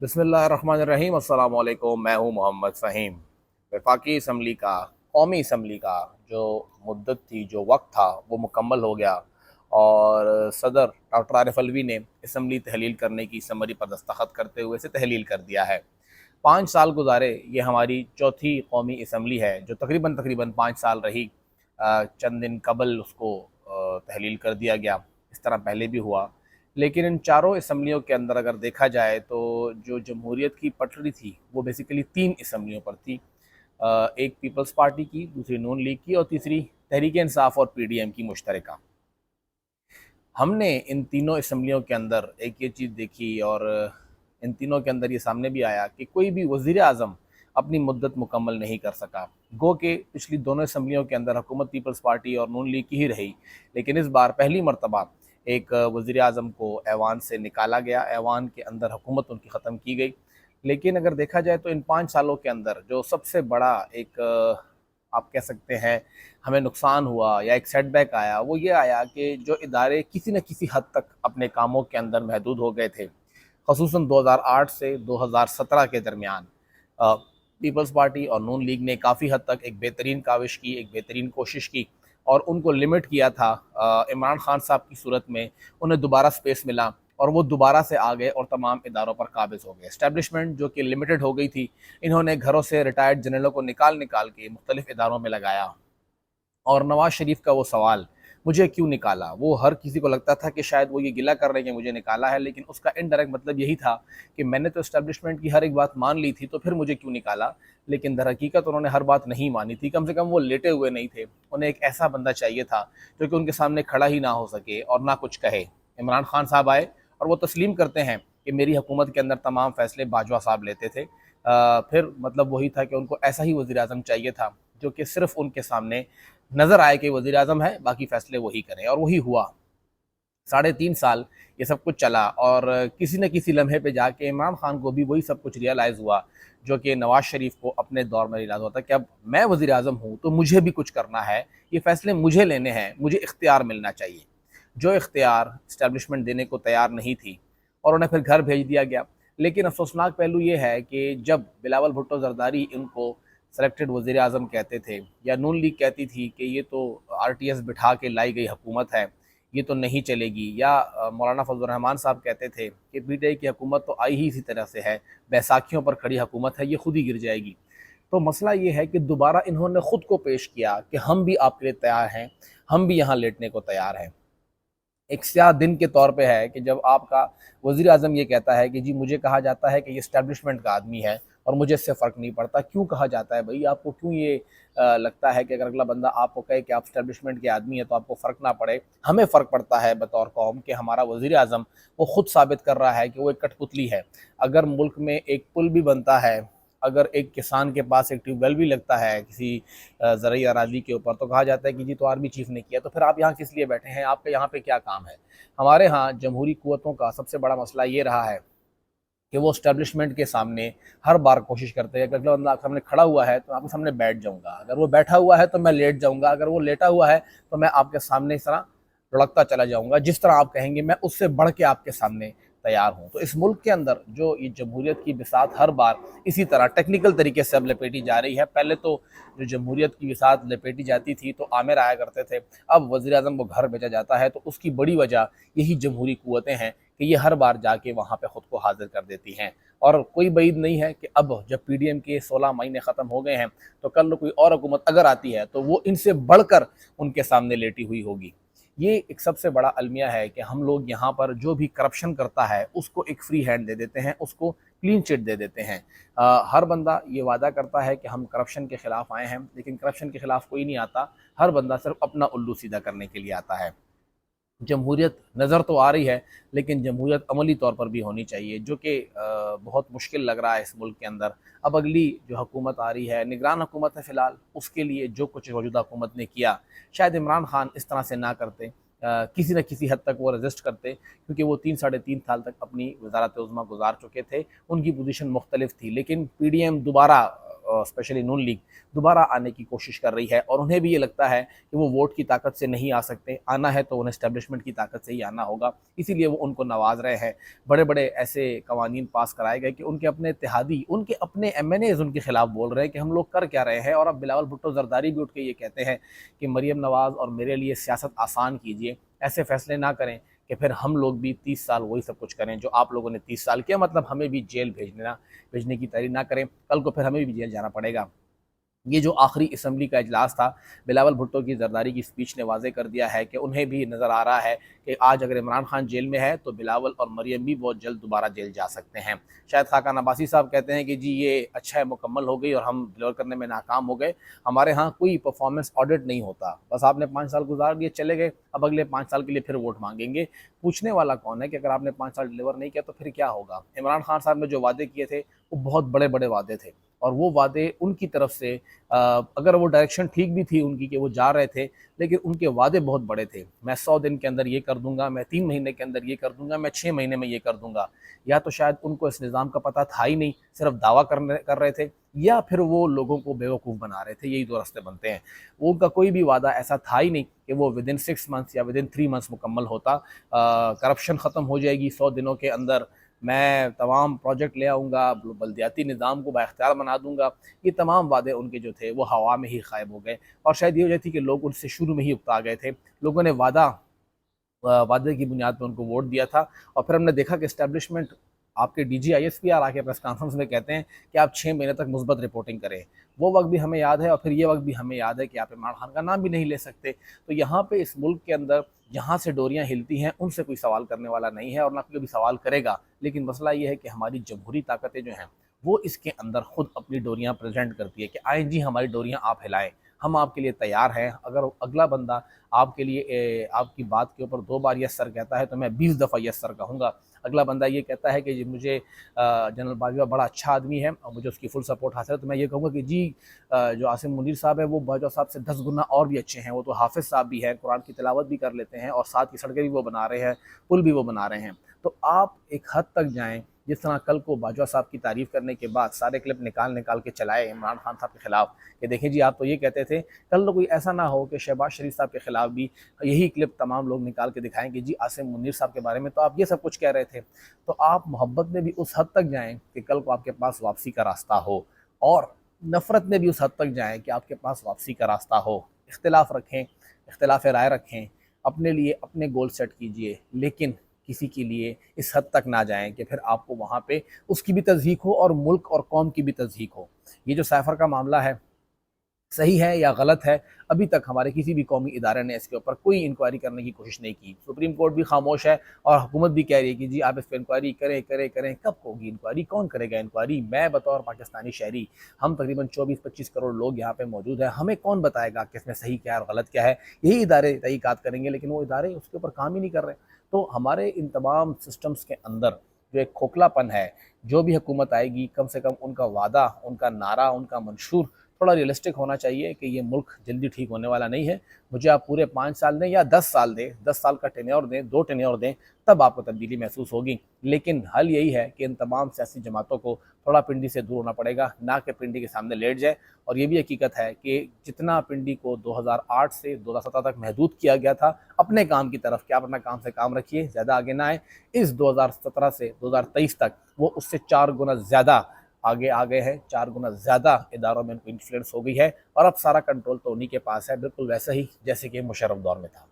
बिस्मिल्लाहिर्रहमानिर्रहीम। अस्सलाम वालेकुम। मैं हूँ मोहम्मद फ़हीम। वफाकी असम्बली का, कौमी असम्बली का जो मुद्दत थी, जो वक्त था, वो मुकम्मल हो गया और सदर डॉक्टर आरिफ अलवी ने असम्बली तहलील करने की समरी पर दस्तखत करते हुए इसे तहलील कर दिया है। 5 साल गुजारे, ये हमारी चौथी कौमी असम्बली है जो तकरीबन तकरीबन 5 साल रही। चंद दिन कबल उसको तहलील कर दिया गया। इस तरह पहले भी हुआ, लेकिन इन चारों असम्बलियों के अंदर अगर देखा जाए तो जो जमहूरियत की पटड़ी थी वो बेसिकली 3 असम्बलियों पर थी। एक पीपल्स पार्टी की, दूसरी नून लीग की और तीसरी तहरीक इंसाफ और पीडीएम की मुश्तरका। हमने इन तीनों असम्बलियों के अंदर एक ये चीज़ देखी और इन तीनों के अंदर ये सामने भी आया कि कोई भी वज़ीर आज़म अपनी मुद्दत मुकम्मल नहीं कर सका। गो के पिछली दोनों असम्बलियों के अंदर हुकूमत पीपल्स पार्टी और नून लीग की ही रही, लेकिन इस बार पहली मरतबा एक वज़ीर आज़म को ऐवान से निकाला गया, ऐवान के अंदर हुकूमत उनकी ख़त्म की गई। लेकिन अगर देखा जाए तो इन 5 सालों के अंदर जो सबसे बड़ा एक आप कह सकते हैं हमें नुकसान हुआ या एक सेटबैक आया, वो ये आया कि जो इदारे किसी न किसी हद तक अपने कामों के अंदर महदूद हो गए थे। ख़ुसूसन 2008 से 2017 के दरमियान पीपल्स पार्टी और नून लीग ने काफ़ी हद तक एक बेहतरीन काविश की, एक बेहतरीन कोशिश की और उनको लिमिट किया था। इमरान खान साहब की सूरत में उन्हें दोबारा स्पेस मिला और वो दोबारा से आ गए और तमाम इदारों पर काबिज़ हो गए। इस्टेब्लिशमेंट जो कि लिमिटेड हो गई थी, इन्होंने घरों से रिटायर्ड जनरलों को निकाल निकाल के मुख्तलिफ़ इदारों में लगाया। और नवाज़ शरीफ का वो सवाल, मुझे क्यों निकाला, वो हर किसी को लगता था कि शायद वो ये गिला कर रहे हैं कि मुझे निकाला है, लेकिन उसका इनडायरेक्ट मतलब यही था कि मैंने तो इस्टेब्लिशमेंट की हर एक बात मान ली थी, तो फिर मुझे क्यों निकाला। लेकिन दर हकीकत उन्होंने हर बात नहीं मानी थी, कम से कम वो लेटे हुए नहीं थे। उन्हें एक ऐसा बंदा चाहिए था जो कि उनके सामने खड़ा ही ना हो सके और ना कुछ कहे। इमरान खान साहब आए और वो तस्लीम करते हैं कि मेरी हुकूमत के अंदर तमाम फ़ैसले बाजवा साहब लेते थे। फिर मतलब वही था कि उनको ऐसा ही वज़ीर आज़म चाहिए था जो कि सिर्फ़ उनके सामने नज़र आए कि वज़ीर आज़म है, बाकी फ़ैसले वही करें, और वही हुआ। 3.5 साल ये सब कुछ चला और किसी न किसी लम्हे पे जाके इमरान खान को भी वही सब कुछ रियलाइज़ हुआ जो कि नवाज़ शरीफ को अपने दौर में रियलाइज़ होता कि अब मैं वज़ीर आज़म हूँ तो मुझे भी कुछ करना है, ये फ़ैसले मुझे लेने हैं, मुझे इख्तियार मिलना चाहिए। जो इख्तियार इस्टेब्लिशमेंट देने को तैयार नहीं थी और उन्हें फिर घर भेज दिया गया। लेकिन अफसोसनाक पहलू ये है कि जब बिलावल भुट्टो ज़रदारी इनको सेलेक्टेड वज़ीर आज़म कहते थे या नून लीग कहती थी कि ये तो आरटीएस बिठा के लाई गई हुकूमत है, ये तो नहीं चलेगी, या मौलाना फजल रहमान साहब कहते थे कि पीटीआई की हुकूमत तो आई ही इसी तरह से है, बैसाखियों पर खड़ी हुकूमत है, ये खुद ही गिर जाएगी। तो मसला ये है कि दोबारा इन्होंने ख़ुद को पेश किया कि हम भी आपके लिए तैयार हैं, हम भी यहाँ लेटने को तैयार हैं। एक स्याह दिन के तौर पे है कि जब आपका वज़ीर आज़म ये कहता है कि जी मुझे कहा जाता है कि ये इस्टेब्लिशमेंट का आदमी है और मुझे इससे फ़र्क नहीं पड़ता। क्यों कहा जाता है भई? आपको क्यों ये लगता है कि अगर अगला बंदा आपको कहे कि आप इस्टेब्लिशमेंट के आदमी हैं तो आपको फ़र्क ना पड़े? हमें फ़र्क पड़ता है बतौर कौम कि हमारा वज़ीर आज़म वो ख़ुद साबित कर रहा है कि वो एक कठपुतली है। अगर मुल्क में एक पुल भी बनता है, अगर एक किसान के पास एक ट्यूबवेल भी लगता है किसी ज़रई अराज़ी के ऊपर, तो कहा जाता है कि जी तो आर्मी चीफ़ ने किया, तो फिर आप यहाँ किस लिए बैठे हैं? आपका यहाँ पे क्या काम है? हमारे यहाँ जमहूरी क़ुव्वतों का सबसे बड़ा मसला ये रहा है कि वो एस्टेब्लिशमेंट के सामने हर बार कोशिश करते हैं कि अगला बंदा आपके सामने खड़ा हुआ है तो आपके सामने बैठ जाऊँगा, अगर वो बैठा हुआ है तो मैं लेट जाऊँगा, अगर वो लेटा हुआ है तो मैं आपके सामने इस तरह लुढ़कता चला जाऊँगा, जिस तरह आप कहेंगे मैं उससे बढ़ के आपके सामने तैयार हूँ। तो इस मुल्क के अंदर जो ये जमहूरियत की बिसात हर बार इसी तरह टेक्निकल तरीके से अब लपेटी जा रही है। पहले तो जो जमहूरियत की बिसात लपेटी जाती थी तो आमिर आया करते थे, अब वज़ीर आज़म को घर भेजा जाता है, तो उसकी बड़ी वजह यही जमहूरी क़ुव्वतें हैं कि ये हर बार जाके वहाँ पे ख़ुद को हाज़िर कर देती हैं। और कोई बईद नहीं है कि अब जब पीडीएम के 16 महीने ख़त्म हो गए हैं तो कल कोई और हुकूमत अगर आती है तो वो इनसे बढ़कर उनके सामने लेटी हुई होगी। ये एक सबसे बड़ा अलमिया है कि हम लोग यहाँ पर जो भी करप्शन करता है उसको एक फ्री हैंड दे देते हैं, उसको क्लीन चिट दे देते हैं। हर बंदा ये वादा करता है कि हम करप्शन के ख़िलाफ़ आए हैं, लेकिन करप्शन के ख़िलाफ़ कोई नहीं आता। हर बंदा सिर्फ अपना उल्लू सीधा करने के लिए आता है। जमहूरियत नज़र तो आ रही है, लेकिन जमहूरियत अमली तौर पर भी होनी चाहिए, जो कि बहुत मुश्किल लग रहा है इस मुल्क के अंदर। अब अगली जो हुकूमत आ रही है, निगरान हुकूमत है फ़िलहाल, उसके लिए जो कुछ मौजूदा हुकूमत ने किया, शायद इमरान खान इस तरह से ना करते। किसी न किसी हद तक वो रजिस्ट करते, क्योंकि वो 3 साढ़े 3 साल तक अपनी वज़ारत उज़्मा गुजार चुके थे, उनकी पोजीशन मुख्तलिफ थी। लेकिन पीडीएम दोबारा اسپیشلی نون لیگ دوبارہ آنے کی کوشش کر رہی ہے، اور انہیں بھی یہ لگتا ہے کہ وہ ووٹ کی طاقت سے نہیں آ سکتے، آنا ہے تو انہیں اسٹیبلشمنٹ کی طاقت سے ہی آنا ہوگا، اسی لیے وہ ان کو نواز رہے ہیں۔ بڑے بڑے ایسے قوانین پاس کرائے گئے کہ ان کے اپنے اتحادی، ان کے اپنے ایم این ایز ان کے خلاف بول رہے ہیں کہ ہم لوگ کر کیا رہے ہیں، اور اب بلاول بھٹو زرداری بھی اٹھ کے یہ کہتے ہیں کہ مریم نواز اور میرے لیے سیاست آسان کیجئے، ایسے فیصلے نہ کریں کہ پھر ہم لوگ بھی 30 سال وہی سب کچھ کریں جو آپ لوگوں نے 30 سال کیا، مطلب ہمیں بھی جیل بھیجنے کی تیاری نہ کریں، کل کو پھر ہمیں بھی جیل جانا پڑے گا۔ یہ جو آخری اسمبلی کا اجلاس تھا، بلاول بھٹو کی زرداری کی سپیچ نے واضح کر دیا ہے کہ انہیں بھی نظر آ رہا ہے کہ آج اگر عمران خان جیل میں ہے تو بلاول اور مریم بھی بہت جلد دوبارہ جیل جا سکتے ہیں۔ شاید خاقان عباسی صاحب کہتے ہیں کہ جی یہ اچھا ہے، مکمل ہو گئی اور ہم ڈلیور کرنے میں ناکام ہو گئے، ہمارے ہاں کوئی پرفارمنس آڈٹ نہیں ہوتا، بس آپ نے 5 سال گزار دیے چلے گئے، اب اگلے 5 سال کے لیے پھر ووٹ مانگیں گے۔ پوچھنے والا کون ہے کہ اگر آپ نے 5 سال ڈلیور نہیں کیا تو پھر کیا ہوگا؟ عمران خان صاحب نے جو وعدے کیے تھے وہ بہت بڑے بڑے وعدے تھے، اور وہ وعدے ان کی طرف سے اگر وہ ڈائریکشن ٹھیک بھی تھی ان کی کہ وہ جا رہے تھے، لیکن ان کے وعدے بہت بڑے تھے۔ میں 100 دن کے اندر یہ کر دوں گا، میں 3 مہینے کے اندر یہ کر دوں گا، میں 6 مہینے میں یہ کر دوں گا۔ یا تو شاید ان کو اس نظام کا پتہ تھا ہی نہیں، صرف دعویٰ کر رہے تھے، یا پھر وہ لوگوں کو بیوقوف بنا رہے تھے، یہی دو راستے بنتے ہیں۔ وہ ان کا کوئی بھی وعدہ ایسا تھا ہی نہیں کہ وہ ودن 6 منتھس یا ودن 3 منتھس مکمل ہوتا۔ کرپشن ختم ہو جائے گی 100 دنوں کے اندر، میں تمام پروجیکٹ لے آؤں گا، بلدیاتی نظام کو بااختیار بنا دوں گا، یہ تمام وعدے ان کے جو تھے وہ ہوا میں ہی غائب ہو گئے، اور شاید یہ وجہ تھی کہ لوگ ان سے شروع میں ہی اکتا گئے تھے۔ لوگوں نے وعدے کی بنیاد پہ ان کو ووٹ دیا تھا، اور پھر ہم نے دیکھا کہ اسٹیبلشمنٹ، آپ کے D G I S P R آ کے پریس کانفرنس میں کہتے ہیں کہ آپ 6 مہینے تک مثبت رپورٹنگ کریں۔ وہ وقت بھی ہمیں یاد ہے، اور پھر یہ وقت بھی ہمیں یاد ہے کہ آپ عمران خان کا نام بھی نہیں لے سکتے۔ تو یہاں پہ اس ملک کے اندر جہاں سے ڈوریاں ہلتی ہیں ان سے کوئی سوال کرنے والا نہیں ہے، اور نہ کوئی بھی سوال کرے گا، لیکن مسئلہ یہ ہے کہ ہماری جمہوری طاقتیں جو ہیں وہ اس کے اندر خود اپنی ڈوریاں پریزنٹ کرتی ہے کہ آئیں جی ہماری ڈوریاں آپ ہلائیں، ہم آپ کے لیے تیار ہیں۔ اگر اگلا بندہ آپ کے لیے آپ کی بات کے اوپر 2 بار یس سر کہتا ہے تو میں 20 دفعہ یس سر کہوں گا۔ اگلا بندہ یہ کہتا ہے کہ جی مجھے جنرل باجوہ بڑا اچھا آدمی ہے اور مجھے اس کی فل سپورٹ حاصل ہے، تو میں یہ کہوں گا کہ جی جو عاصم منیر صاحب ہے وہ باجوہ صاحب سے 10 گنا اور بھی اچھے ہیں، وہ تو حافظ صاحب بھی ہیں، قرآن کی تلاوت بھی کر لیتے ہیں، اور ساتھ ہی سڑکیں بھی وہ بنا رہے ہیں، پل بھی وہ بنا رہے ہیں۔ تو آپ ایک حد تک جائیں، جس طرح کل کو باجوہ صاحب کی تعریف کرنے کے بعد سارے کلپ نکال کے چلائے عمران خان صاحب کے خلاف کہ دیکھیں جی آپ تو یہ کہتے تھے، کل تو کوئی ایسا نہ ہو کہ شہباز شریف صاحب کے خلاف بھی یہی کلپ تمام لوگ نکال کے دکھائیں کہ جی عاصم منیر صاحب کے بارے میں تو آپ یہ سب کچھ کہہ رہے تھے۔ تو آپ محبت میں بھی اس حد تک جائیں کہ کل کو آپ کے پاس واپسی کا راستہ ہو، اور نفرت میں بھی اس حد تک جائیں کہ آپ کے پاس واپسی کا راستہ ہو۔ اختلاف رکھیں، اختلاف رائے رکھیں، اپنے لیے اپنے گول سیٹ کیجئے، لیکن کسی کے لیے اس حد تک نہ جائیں کہ پھر آپ کو وہاں پہ اس کی بھی تضحیق ہو اور ملک اور قوم کی بھی تضحیق ہو۔ یہ جو سیفر کا معاملہ ہے، صحیح ہے یا غلط ہے، ابھی تک ہمارے کسی بھی قومی ادارے نے اس کے اوپر کوئی انکوائری کرنے کی کوشش نہیں کی۔ سپریم کورٹ بھی خاموش ہے، اور حکومت بھی کہہ رہی ہے کہ جی آپ اس پہ انکوائری کریں۔ کب ہوگی انکوائری؟ کون کرے گا انکوائری؟ میں بطور پاکستانی شہری، ہم تقریباً 24-25 کروڑ لوگ یہاں پہ موجود ہیں، ہمیں کون بتائے گا کہ اس میں صحیح کیا ہے اور غلط کیا ہے؟ یہی ادارے تحقیقات کریں گے، لیکن وہ ادارے اس کے اوپر کام ہی نہیں کر رہے۔ تو ہمارے ان تمام سسٹمز کے اندر جو ایک کھوکھلا پن ہے، جو بھی حکومت آئے گی کم سے کم ان کا وعدہ، ان کا نعرہ، ان کا منشور تھوڑا ریئلسٹک ہونا چاہیے کہ یہ ملک جلدی ٹھیک ہونے والا نہیں ہے۔ مجھے آپ پورے 5 سال دیں یا 10 سال دیں، 10 سال کا ٹینیور دیں، 2 ٹینیور دیں، تب آپ کو تبدیلی محسوس ہوگی۔ لیکن حل یہی ہے کہ ان تمام سیاسی جماعتوں کو تھوڑا پنڈی سے دور ہونا پڑے گا، نہ کہ پنڈی کے سامنے لیٹ جائے۔ اور یہ بھی حقیقت ہے کہ جتنا پنڈی کو 2008 سے 2017 تک محدود کیا گیا تھا اپنے کام کی طرف، کہ آپ اپنا کام سے کام رکھیے، زیادہ آگے نہ آئیں، اس 2017 سے 2023 تک وہ اس سے 4 گنا زیادہ آگے آ گئے ہیں، 4 گنا زیادہ اداروں میں ان کو انفلوئنس ہو گئی ہے، اور اب سارا کنٹرول تو انہی کے پاس ہے، بالکل ویسا ہی جیسے کہ مشرف دور میں تھا۔